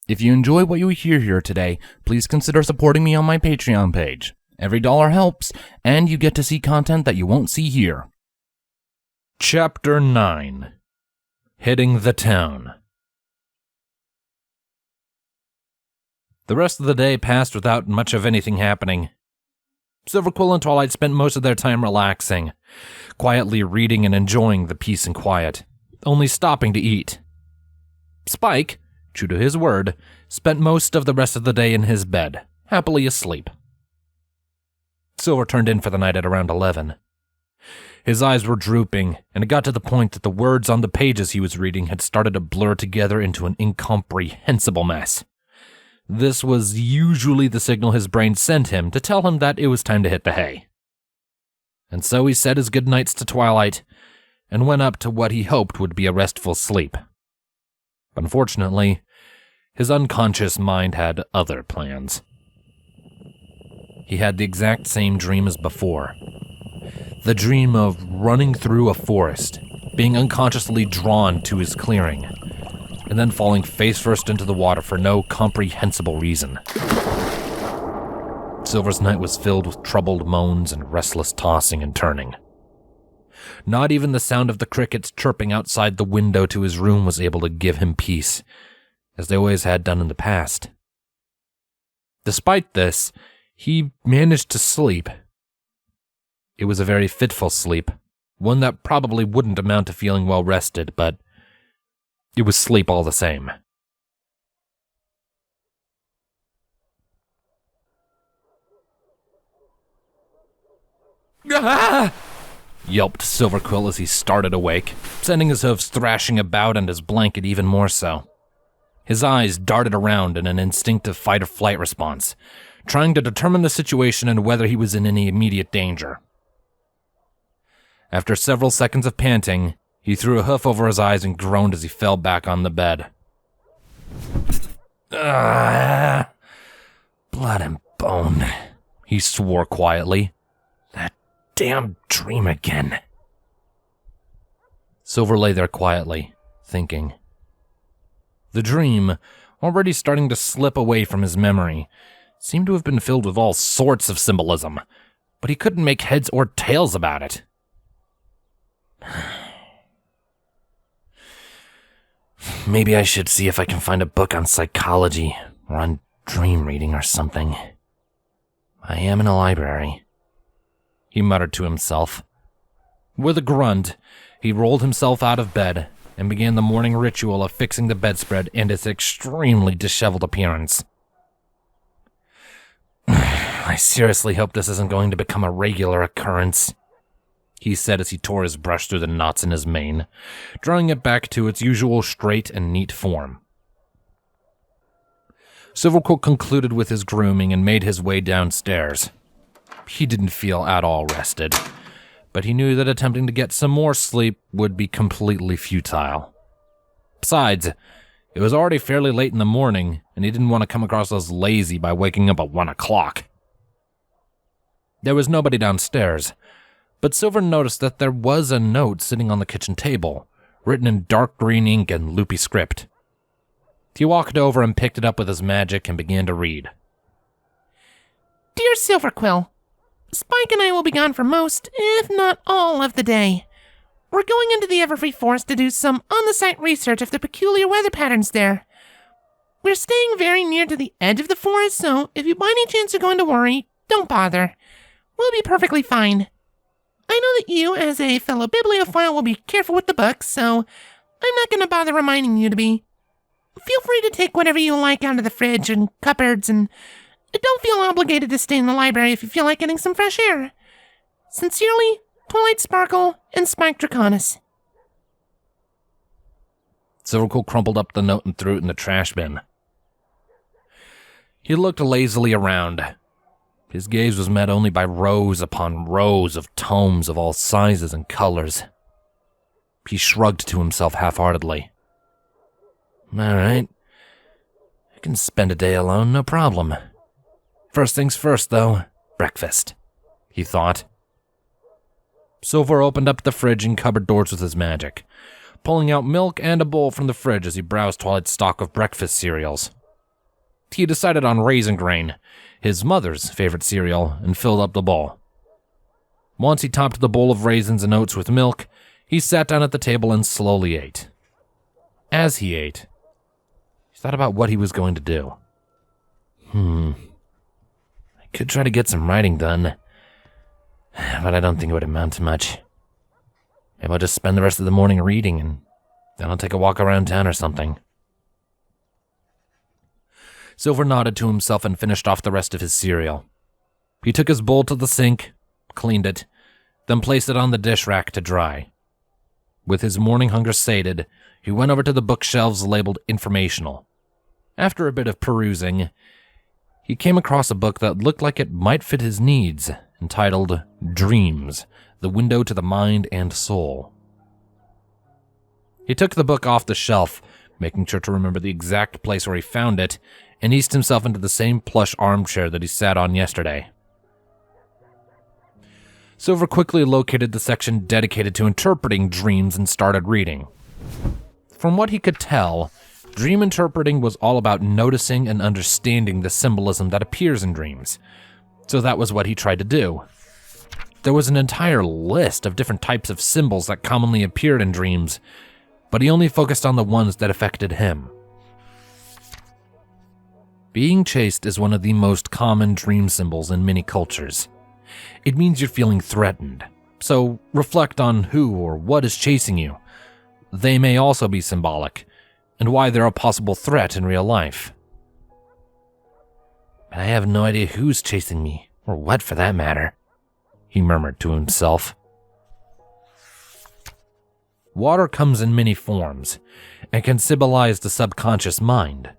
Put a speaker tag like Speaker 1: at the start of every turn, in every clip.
Speaker 1: If you enjoy what you hear here today, please consider supporting me on my Patreon page. Every dollar helps, and you get to see content that you won't see here.
Speaker 2: Chapter 9. Hitting the Town. The rest of the day passed without much of anything happening. Silver Quill and Twilight spent most of their time relaxing, quietly reading and enjoying the peace and quiet, only stopping to eat. Spike, true to his word, spent most of the rest of the day in his bed, happily asleep. Silver turned in for the night at around 11. His eyes were drooping, and it got to the point that the words on the pages he was reading had started to blur together into an incomprehensible mess. This was usually the signal his brain sent him to tell him that it was time to hit the hay. And so he said his goodnights to Twilight, and went up to what he hoped would be a restful sleep. Unfortunately, his unconscious mind had other plans. He had the exact same dream as before. The dream of running through a forest, being unconsciously drawn to his clearing, and then falling face first into the water for no comprehensible reason. Silver's night was filled with troubled moans and restless tossing and turning. Not even the sound of the crickets chirping outside the window to his room was able to give him peace, as they always had done in the past. Despite this, he managed to sleep. It was a very fitful sleep, one that probably wouldn't amount to feeling well rested, but it was sleep all the same. Ah! Yelped Silver Quill as he started awake, sending his hooves thrashing about and his blanket even more so. His eyes darted around in an instinctive fight-or-flight response, trying to determine the situation and whether he was in any immediate danger. After several seconds of panting, he threw a hoof over his eyes and groaned as he fell back on the bed. Blood and bone, he swore quietly. That damn dream again. Silver lay there quietly, thinking. The dream, already starting to slip away from his memory, seemed to have been filled with all sorts of symbolism, but he couldn't make heads or tails about it. Maybe I should see if I can find a book on psychology or on dream reading or something. I am in a library, he muttered to himself. With a grunt, he rolled himself out of bed and began the morning ritual of fixing the bedspread and its extremely disheveled appearance. I seriously hope this isn't going to become a regular occurrence, he said as he tore his brush through the knots in his mane, drawing it back to its usual straight and neat form. Silver Quill concluded with his grooming and made his way downstairs. He didn't feel at all rested, but he knew that attempting to get some more sleep would be completely futile. Besides, it was already fairly late in the morning, and he didn't want to come across as lazy by waking up at 1 o'clock. There was nobody downstairs, but Silver noticed that there was a note sitting on the kitchen table, written in dark green ink and loopy script. He walked over and picked it up with his magic and began to read.
Speaker 3: Dear Silver Quill, Spike and I will be gone for most, if not all, of the day. We're going into the Everfree Forest to do some on-the-site research of the peculiar weather patterns there. We're staying very near to the edge of the forest, so if you by any chance are going to worry, don't bother. We'll be perfectly fine. I know that you, as a fellow bibliophile, will be careful with the books, so I'm not going to bother reminding you to be. Feel free to take whatever you like out of the fridge and cupboards, and don't feel obligated to stay in the library if you feel like getting some fresh air. Sincerely, Twilight Sparkle and Spike Draconis.
Speaker 2: Silver Quill crumpled up the note and threw it in the trash bin. He looked lazily around. His gaze was met only by rows upon rows of tomes of all sizes and colors. He shrugged to himself half-heartedly. All right. I can spend a day alone, no problem. First things first, though, breakfast, he thought. Silver opened up the fridge and cupboard doors with his magic, pulling out milk and a bowl from the fridge as he browsed Twilight's stock of breakfast cereals. He decided on Raisin Grain, his mother's favorite cereal, and filled up the bowl. Once he topped the bowl of raisins and oats with milk, he sat down at the table and slowly ate. As he ate, he thought about what he was going to do. I could try to get some writing done, but I don't think it would amount to much. Maybe I'll just spend the rest of the morning reading, and then I'll take a walk around town or something. Silver nodded to himself and finished off the rest of his cereal. He took his bowl to the sink, cleaned it, then placed it on the dish rack to dry. With his morning hunger sated, he went over to the bookshelves labeled informational. After a bit of perusing, he came across a book that looked like it might fit his needs, entitled Dreams, the Window to the Mind and Soul. He took the book off the shelf, making sure to remember the exact place where he found it, and eased himself into the same plush armchair that he sat on yesterday. Silver quickly located the section dedicated to interpreting dreams and started reading. From what he could tell, dream interpreting was all about noticing and understanding the symbolism that appears in dreams. So that was what he tried to do. There was an entire list of different types of symbols that commonly appeared in dreams, but he only focused on the ones that affected him. Being chased is one of the most common dream symbols in many cultures. It means you're feeling threatened, so reflect on who or what is chasing you. They may also be symbolic, and why they're a possible threat in real life. But I have no idea who's chasing me, or what for that matter, he murmured to himself. Water comes in many forms, and can symbolize the subconscious mind.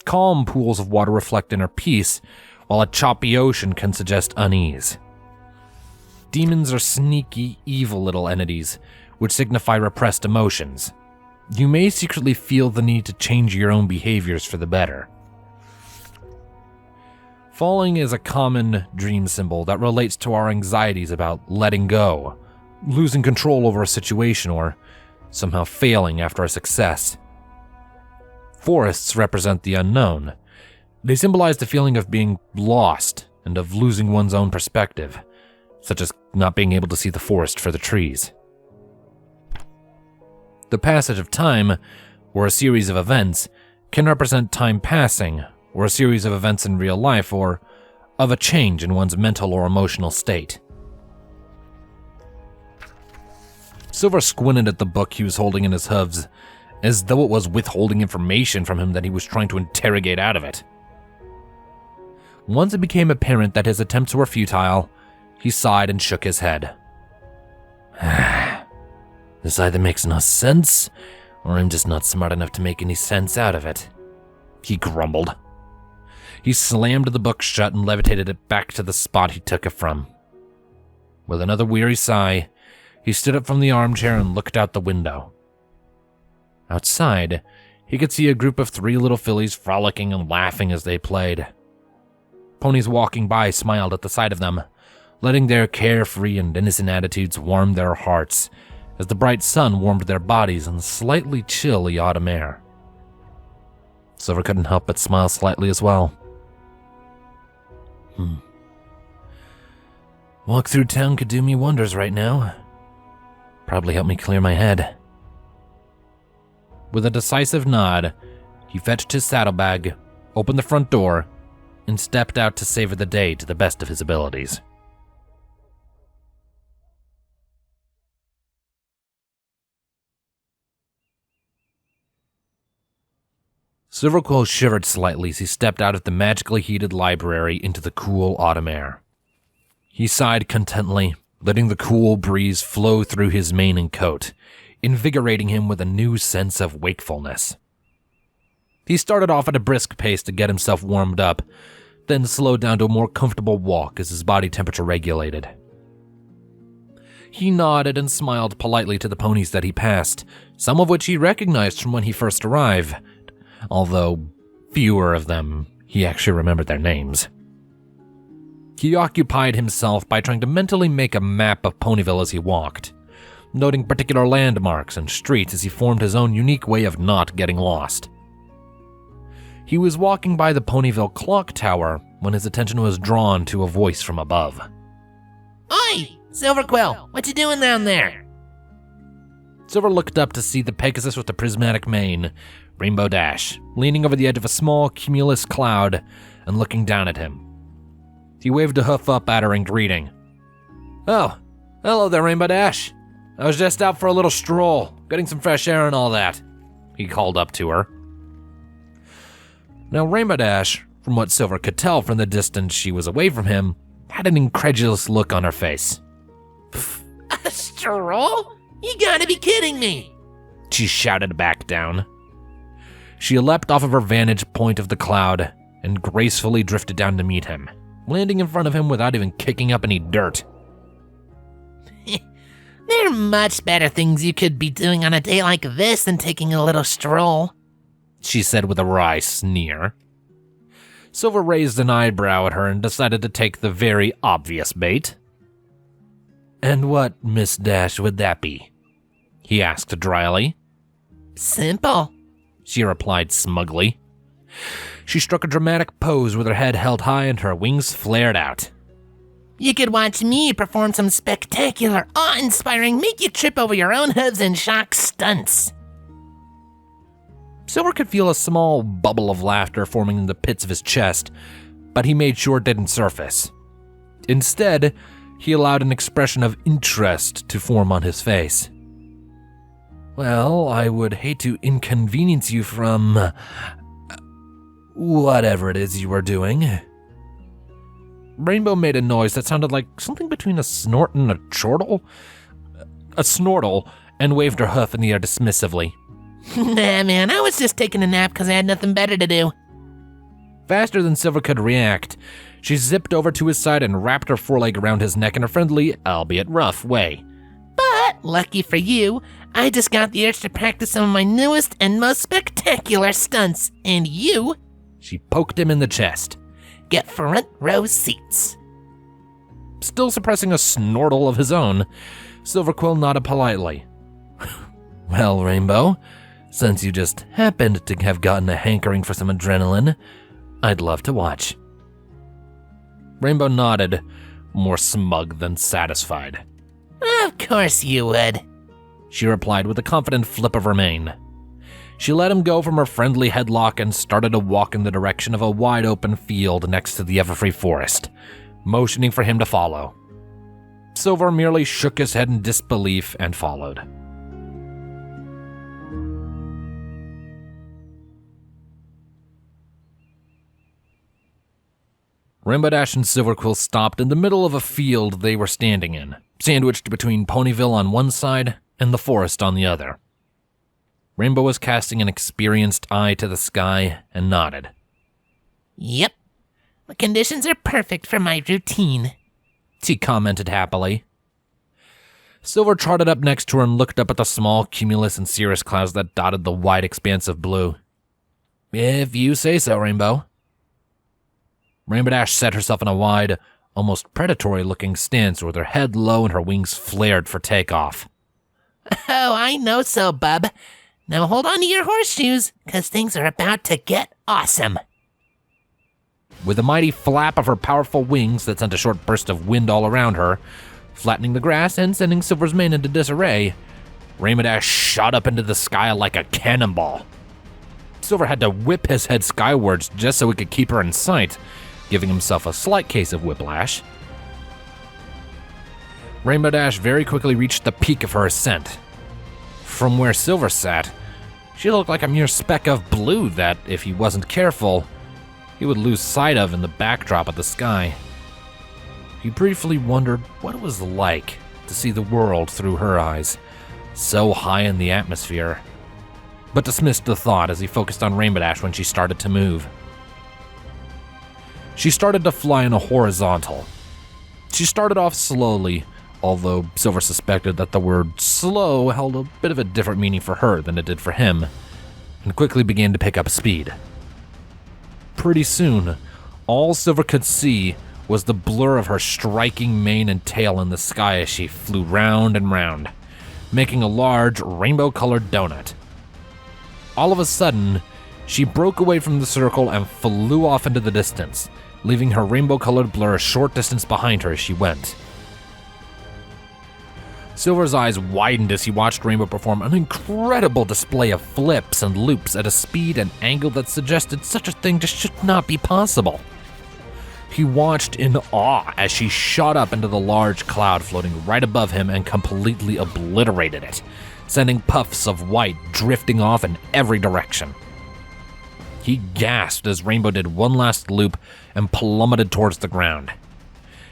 Speaker 2: Calm pools of water reflect inner peace, while a choppy ocean can suggest unease. Demons are sneaky, evil little entities, which signify repressed emotions. You may secretly feel the need to change your own behaviors for the better. Falling is a common dream symbol that relates to our anxieties about letting go, losing control over a situation, or somehow failing after a success. Forests represent the unknown. They symbolize the feeling of being lost and of losing one's own perspective, such as not being able to see the forest for the trees. The passage of time, or a series of events, can represent time passing, or a series of events in real life, or of a change in one's mental or emotional state. Silver squinted at the book he was holding in his hooves, as though it was withholding information from him that he was trying to interrogate out of it. Once it became apparent that his attempts were futile, he sighed and shook his head. This either makes no sense, or I'm just not smart enough to make any sense out of it, he grumbled. He slammed the book shut and levitated it back to the spot he took it from. With another weary sigh, he stood up from the armchair and looked out the window. Outside, he could see a group of 3 little fillies frolicking and laughing as they played. Ponies walking by smiled at the sight of them, letting their carefree and innocent attitudes warm their hearts as the bright sun warmed their bodies in the slightly chilly autumn air. Silver couldn't help but smile slightly as well. Walk through town could do me wonders right now. Probably help me clear my head. With a decisive nod, he fetched his saddlebag, opened the front door, and stepped out to savor the day to the best of his abilities. Silver Quill shivered slightly as he stepped out of the magically heated library into the cool autumn air. He sighed contently, letting the cool breeze flow through his mane and coat, invigorating him with a new sense of wakefulness. He started off at a brisk pace to get himself warmed up, then slowed down to a more comfortable walk as his body temperature regulated. He nodded and smiled politely to the ponies that he passed, some of which he recognized from when he first arrived, although fewer of them he actually remembered their names. He occupied himself by trying to mentally make a map of Ponyville as he walked, noting particular landmarks and streets as he formed his own unique way of not getting lost. He was walking by the Ponyville clock tower when his attention was drawn to a voice from above.
Speaker 3: Oi! Silver Quill, what you doing down there?
Speaker 2: Silver looked up to see the Pegasus with the prismatic mane, Rainbow Dash, leaning over the edge of a small cumulus cloud and looking down at him. He waved a hoof up at her in greeting. Oh, hello there, Rainbow Dash. I was just out for a little stroll, getting some fresh air and all that, he called up to her. Now, Rainbow Dash, from what Silver could tell from the distance she was away from him, had an incredulous look on her face.
Speaker 3: A stroll? You gotta be kidding me!
Speaker 2: She shouted back down. She leapt off of her vantage point of the cloud and gracefully drifted down to meet him, landing in front of him without even kicking up any dirt.
Speaker 3: There are much better things you could be doing on a day like this than taking a little stroll,
Speaker 2: she said with a wry sneer. Silver raised an eyebrow at her and decided to take the very obvious bait. And what, Miss Dash, would that be? He asked dryly.
Speaker 3: Simple,
Speaker 2: she replied smugly. She struck a dramatic pose with her head held high and her wings flared out.
Speaker 3: You could watch me perform some spectacular, awe-inspiring, make you trip over your own hooves and shock stunts.
Speaker 2: Silver could feel a small bubble of laughter forming in the pits of his chest, but he made sure it didn't surface. Instead, he allowed an expression of interest to form on his face. Well, I would hate to inconvenience you from whatever it is you were doing. Rainbow made a noise that sounded like something between a snort and a chortle. A snortle, and waved her hoof in the air dismissively.
Speaker 3: Nah, man, I was just taking a nap because I had nothing better to do.
Speaker 2: Faster than Silver could react, she zipped over to his side and wrapped her foreleg around his neck in a friendly, albeit rough, way.
Speaker 3: But, lucky for you, I just got the urge to practice some of my newest and most spectacular stunts, and you,
Speaker 2: she poked him in the chest,
Speaker 3: get front row seats.
Speaker 2: Still suppressing a snortle of his own, Silver Quill nodded politely. Well, Rainbow, since you just happened to have gotten a hankering for some adrenaline, I'd love to watch. Rainbow nodded, more smug than satisfied.
Speaker 3: Of course you would,
Speaker 2: she replied with a confident flip of her mane. She let him go from her friendly headlock and started to walk in the direction of a wide-open field next to the Everfree Forest, motioning for him to follow. Silver merely shook his head in disbelief and followed. Rainbow Dash and Silver Quill stopped in the middle of a field they were standing in, sandwiched between Ponyville on one side and the forest on the other. Rainbow was casting an experienced eye to the sky and nodded.
Speaker 3: Yep, the conditions are perfect for my routine,
Speaker 2: she commented happily. Silver trotted up next to her and looked up at the small cumulus and cirrus clouds that dotted the wide expanse of blue. If you say so, Rainbow. Rainbow Dash set herself in a wide, almost predatory-looking stance with her head low and her wings flared for takeoff.
Speaker 3: Oh, I know so, bub. Now hold on to your horseshoes, because things are about to get awesome.
Speaker 2: With a mighty flap of her powerful wings that sent a short burst of wind all around her, flattening the grass and sending Silver's mane into disarray, Rainbow Dash shot up into the sky like a cannonball. Silver had to whip his head skywards just so he could keep her in sight, giving himself a slight case of whiplash. Rainbow Dash very quickly reached the peak of her ascent. From where Silver sat, she looked like a mere speck of blue that, if he wasn't careful, he would lose sight of in the backdrop of the sky. He briefly wondered what it was like to see the world through her eyes, so high in the atmosphere, but dismissed the thought as he focused on Rainbow Dash when she started to move. She started to fly in a horizontal. She started off slowly, although Silver suspected that the word slow held a bit of a different meaning for her than it did for him, and quickly began to pick up speed. Pretty soon, all Silver could see was the blur of her striking mane and tail in the sky as she flew round and round, making a large rainbow-colored donut. All of a sudden, She broke away from the circle and flew off into the distance, leaving her rainbow-colored blur a short distance behind her as she went. Silver's eyes widened as he watched Rainbow perform an incredible display of flips and loops at a speed and angle that suggested such a thing just should not be possible. He watched in awe as she shot up into the large cloud floating right above him and completely obliterated it, sending puffs of white drifting off in every direction. He gasped as Rainbow did one last loop and plummeted towards the ground.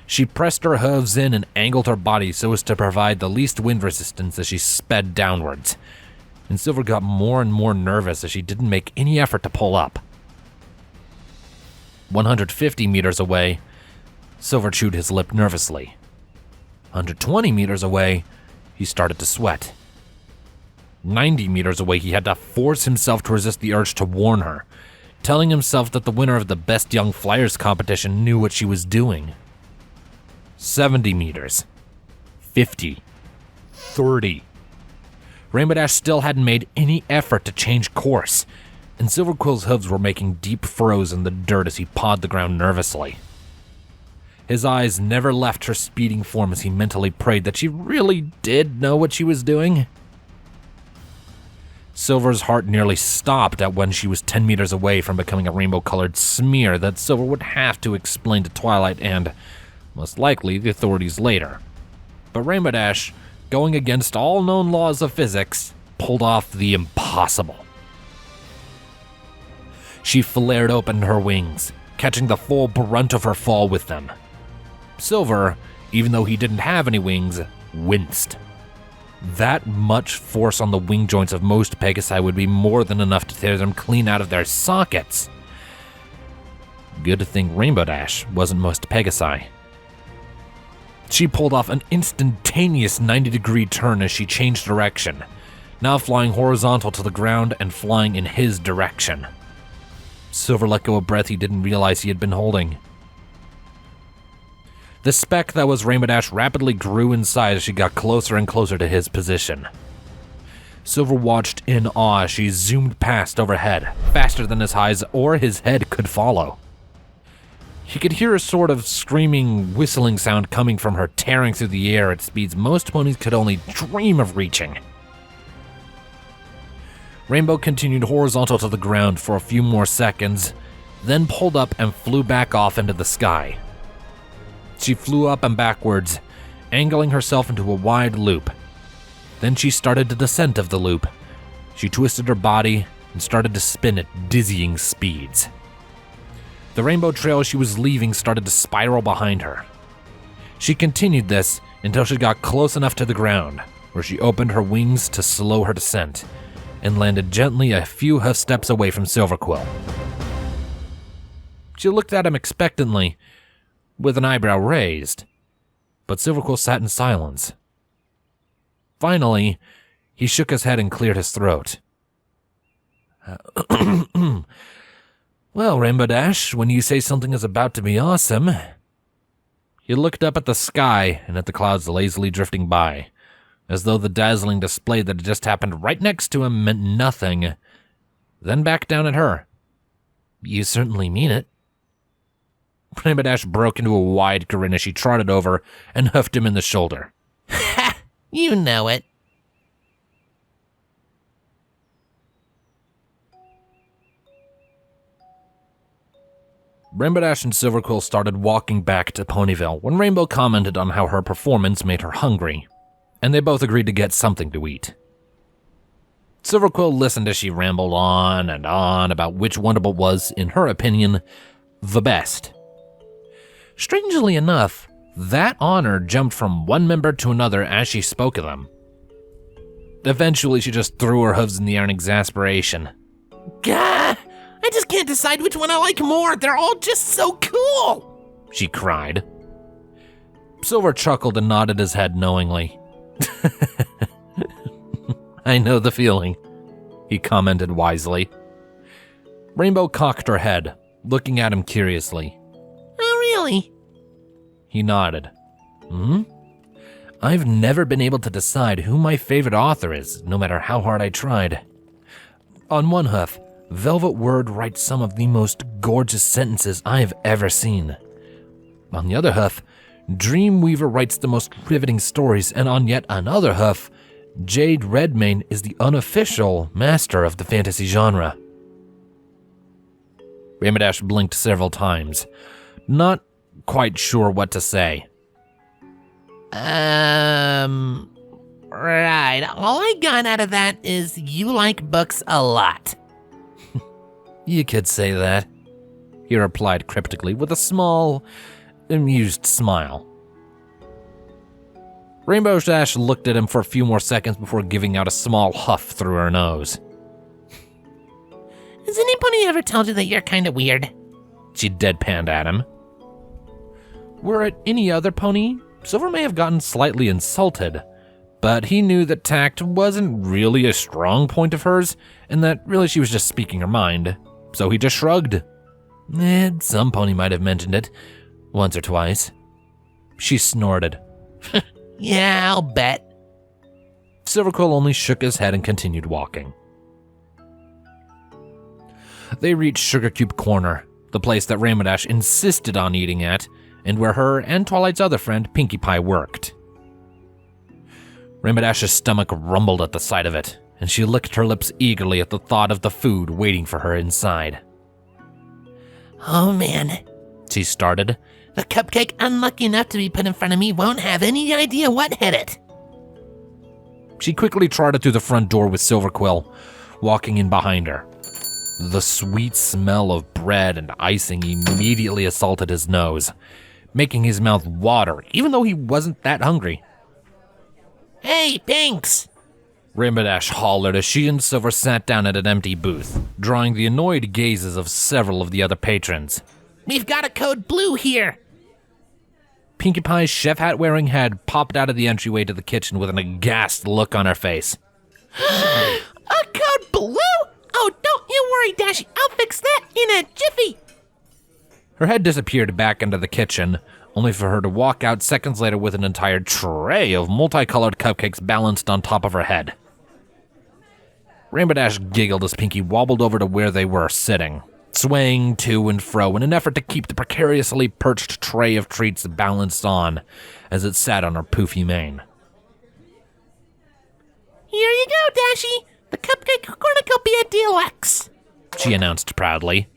Speaker 2: She pressed her hooves in and angled her body so as to provide the least wind resistance as she sped downwards, and Silver got more and more nervous as she didn't make any effort to pull up. 150 meters away, Silver chewed his lip nervously. 120 meters away, he started to sweat. 90 meters away, he had to force himself to resist the urge to warn her, telling himself that the winner of the Best Young Flyers competition knew what she was doing. 70 meters. 50. 30. Rainbow Dash still hadn't made any effort to change course, and Silver Quill's hooves were making deep furrows in the dirt as he pawed the ground nervously. His eyes never left her speeding form as he mentally prayed that she really did know what she was doing. Silver's heart nearly stopped at when she was 10 meters away from becoming a rainbow-colored smear that Silver would have to explain to Twilight and, most likely, the authorities later. But Rainbow Dash, going against all known laws of physics, pulled off the impossible. She flared open her wings, catching the full brunt of her fall with them. Silver, even though he didn't have any wings, winced. That much force on the wing joints of most Pegasi would be more than enough to tear them clean out of their sockets. Good thing Rainbow Dash wasn't most Pegasi. She pulled off an instantaneous 90-degree turn as she changed direction, now flying horizontal to the ground and flying in his direction. Silver let go a breath he didn't realize he had been holding. The speck that was Rainbow Dash rapidly grew in size as she got closer and closer to his position. Silver watched in awe as she zoomed past overhead, faster than his eyes or his head could follow. He could hear a sort of screaming, whistling sound coming from her, tearing through the air at speeds most ponies could only dream of reaching. Rainbow continued horizontal to the ground for a few more seconds, then pulled up and flew back off into the sky. She flew up and backwards, angling herself into a wide loop. Then she started the descent of the loop. She twisted her body and started to spin at dizzying speeds. The rainbow trail she was leaving started to spiral behind her. She continued this until she got close enough to the ground, where she opened her wings to slow her descent, and landed gently a few hoof steps away from Silver Quill. She looked at him expectantly, with an eyebrow raised, but Silver Quill sat in silence. Finally, he shook his head and cleared his throat. Well, Rainbow Dash, when you say something is about to be awesome... He looked up at the sky and at the clouds lazily drifting by, as though the dazzling display that had just happened right next to him meant nothing, then back down at her. You certainly mean it. Rainbow Dash broke into a wide grin as she trotted over and hoofed him in the shoulder.
Speaker 3: Ha! You know it.
Speaker 2: Rainbow Dash and Silver Quill started walking back to Ponyville when Rainbow commented on how her performance made her hungry, and they both agreed to get something to eat. Silver Quill listened as she rambled on and on about which Wonderbolt was, in her opinion, the best. Strangely enough, that honor jumped from one member to another as she spoke of them. Eventually, she just threw her hooves in the air in exasperation.
Speaker 3: Gah! I just can't decide which one I like more. They're all just so cool,
Speaker 2: she cried. Silver chuckled and nodded his head knowingly. I know the feeling, he commented wisely. Rainbow cocked her head, looking at him curiously.
Speaker 3: Oh, really?
Speaker 2: He nodded. I've never been able to decide who my favorite author is, no matter how hard I tried. On one hoof, Velvet Word writes some of the most gorgeous sentences I have ever seen. On the other hoof, Dreamweaver writes the most riveting stories, and on yet another hoof, Jade Redmayne is the unofficial master of the fantasy genre. Rainbow Dash blinked several times, not quite sure what to say.
Speaker 3: Right. All I got out of that is you like books a lot.
Speaker 2: You could say that, he replied cryptically with a small, amused smile. Rainbow Dash looked at him for a few more seconds before giving out a small huff through her nose.
Speaker 3: Has anybody ever told you that you're kind of weird?
Speaker 2: She deadpanned at him. Were it any other pony, Silver may have gotten slightly insulted, but he knew that tact wasn't really a strong point of hers, and that really she was just speaking her mind, so he just shrugged. Some pony might have mentioned it, once or twice. She snorted.
Speaker 3: Yeah, I'll bet.
Speaker 2: Silverquill only shook his head and continued walking. They reached Sugar Cube Corner, the place that Rainbow Dash insisted on eating at, and where her and Twilight's other friend, Pinkie Pie, worked. Rainbow Dash's stomach rumbled at the sight of it, and she licked her lips eagerly at the thought of the food waiting for her inside.
Speaker 3: Oh man,
Speaker 2: she started.
Speaker 3: The cupcake unlucky enough to be put in front of me won't have any idea what hit it.
Speaker 2: She quickly trotted through the front door with Silverquill, walking in behind her. The sweet smell of bread and icing immediately assaulted his nose, making his mouth water, even though he wasn't that hungry.
Speaker 3: Hey, Pinks!
Speaker 2: Rainbow Dash hollered as she and Silver sat down at an empty booth, drawing the annoyed gazes of several of the other patrons.
Speaker 3: We've got a code blue here!
Speaker 2: Pinkie Pie's chef hat-wearing head popped out of the entryway to the kitchen with an aghast look on her face.
Speaker 3: A code blue? Oh, don't you worry, Dashy. I'll fix that in a jiffy.
Speaker 2: Her head disappeared back into the kitchen, only for her to walk out seconds later with an entire tray of multicolored cupcakes balanced on top of her head. Rainbow Dash giggled as Pinkie wobbled over to where they were sitting, swaying to and fro in an effort to keep the precariously perched tray of treats balanced on as it sat on her poofy mane.
Speaker 3: Here you go, Dashy. The cupcake cornucopia deluxe,
Speaker 2: she announced proudly.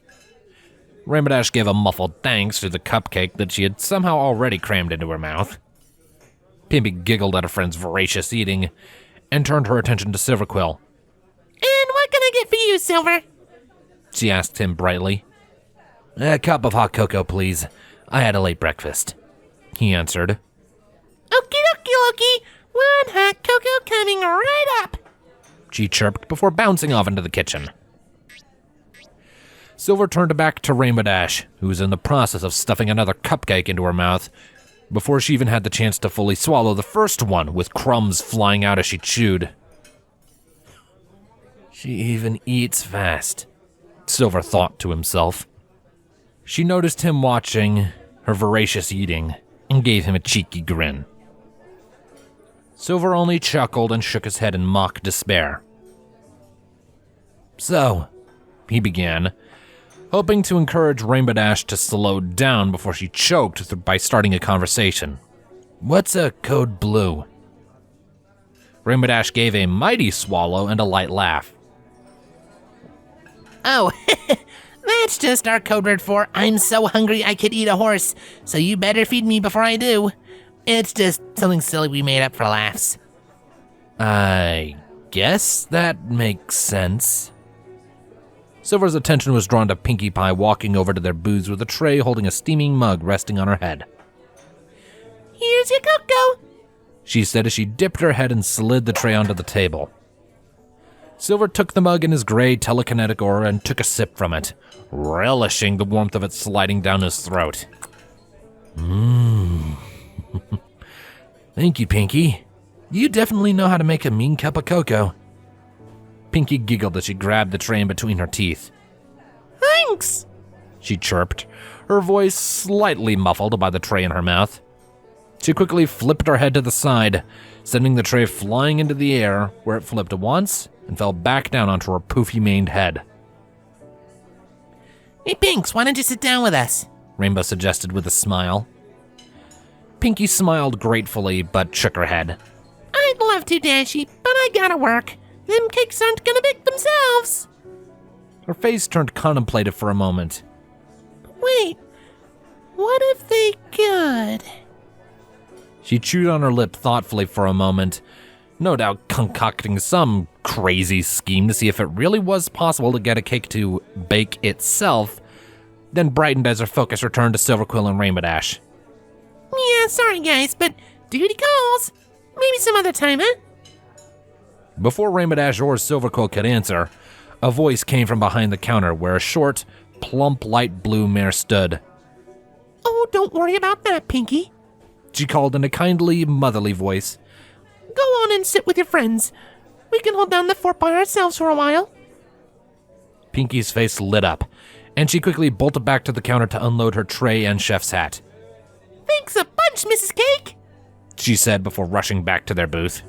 Speaker 2: Rainbow Dash gave a muffled thanks to the cupcake that she had somehow already crammed into her mouth. Pinkie giggled at her friend's voracious eating and turned her attention to Silverquill.
Speaker 3: And what can I get for you, Silver?
Speaker 2: She asked him brightly. A cup of hot cocoa, please. I had a late breakfast, he answered.
Speaker 3: Okie dokie Loki. One hot cocoa coming right up,
Speaker 2: she chirped before bouncing off into the kitchen. Silver turned back to Rainbow Dash, who was in the process of stuffing another cupcake into her mouth, before she even had the chance to fully swallow the first one, with crumbs flying out as she chewed. She even eats fast, Silver thought to himself. She noticed him watching her voracious eating and gave him a cheeky grin. Silver only chuckled and shook his head in mock despair. So, he began, hoping to encourage Rainbow Dash to slow down before she choked by starting a conversation. What's a code blue? Rainbow Dash gave a mighty swallow and a light laugh.
Speaker 3: Oh, that's just our code word for I'm so hungry I could eat a horse, so you better feed me before I do. It's just something silly we made up for laughs.
Speaker 2: I guess that makes sense. Silver's attention was drawn to Pinkie Pie walking over to their booths with a tray holding a steaming mug resting on her head.
Speaker 3: Here's your cocoa,
Speaker 2: she said as she dipped her head and slid the tray onto the table. Silver took the mug in his gray telekinetic aura and took a sip from it, relishing the warmth of it sliding down his throat. Thank you, Pinkie. You definitely know how to make a mean cup of cocoa. Pinkie giggled as she grabbed the tray in between her teeth.
Speaker 3: Thanks,
Speaker 2: she chirped, her voice slightly muffled by the tray in her mouth. She quickly flipped her head to the side, sending the tray flying into the air, where it flipped once and fell back down onto her poofy-maned head.
Speaker 3: Hey, Pinks, why don't you sit down with us?
Speaker 2: Rainbow suggested with a smile. Pinky smiled gratefully, but shook her head.
Speaker 3: I'd love to, Dashy, but I gotta work. Them cakes aren't gonna bake themselves.
Speaker 2: Her face turned contemplative for a moment.
Speaker 3: Wait, what if they could?
Speaker 2: She chewed on her lip thoughtfully for a moment, no doubt concocting some crazy scheme to see if it really was possible to get a cake to bake itself, then brightened as her focus returned to Silver Quill and Rainbow Dash.
Speaker 3: Yeah, sorry guys, but duty calls. Maybe some other time, huh?
Speaker 2: Before Rainbow Dash or Silver Quill could answer, a voice came from behind the counter where a short, plump light blue mare stood.
Speaker 3: Oh, don't worry about that, Pinky.
Speaker 2: She called in a kindly, motherly voice.
Speaker 3: Go on and sit with your friends. We can hold down the fort by ourselves for a while.
Speaker 2: Pinky's face lit up, and she quickly bolted back to the counter to unload her tray and chef's hat.
Speaker 3: Thanks a bunch, Mrs. Cake,
Speaker 2: she said before rushing back to their booth.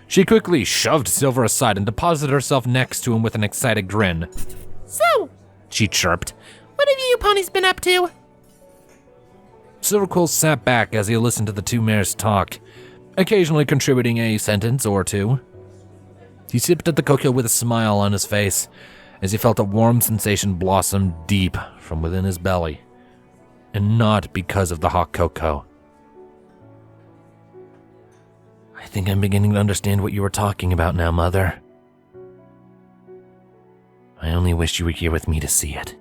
Speaker 2: She quickly shoved Silver aside and deposited herself next to him with an excited grin.
Speaker 3: So,
Speaker 2: she chirped,
Speaker 3: what have you ponies been up to?
Speaker 2: Silver Quill sat back as he listened to the two mares talk, occasionally contributing a sentence or two. He sipped at the cocoa with a smile on his face as he felt a warm sensation blossom deep from within his belly, and not because of the hot cocoa. I think I'm beginning to understand what you were talking about now, Mother. I only wish you were here with me to see it.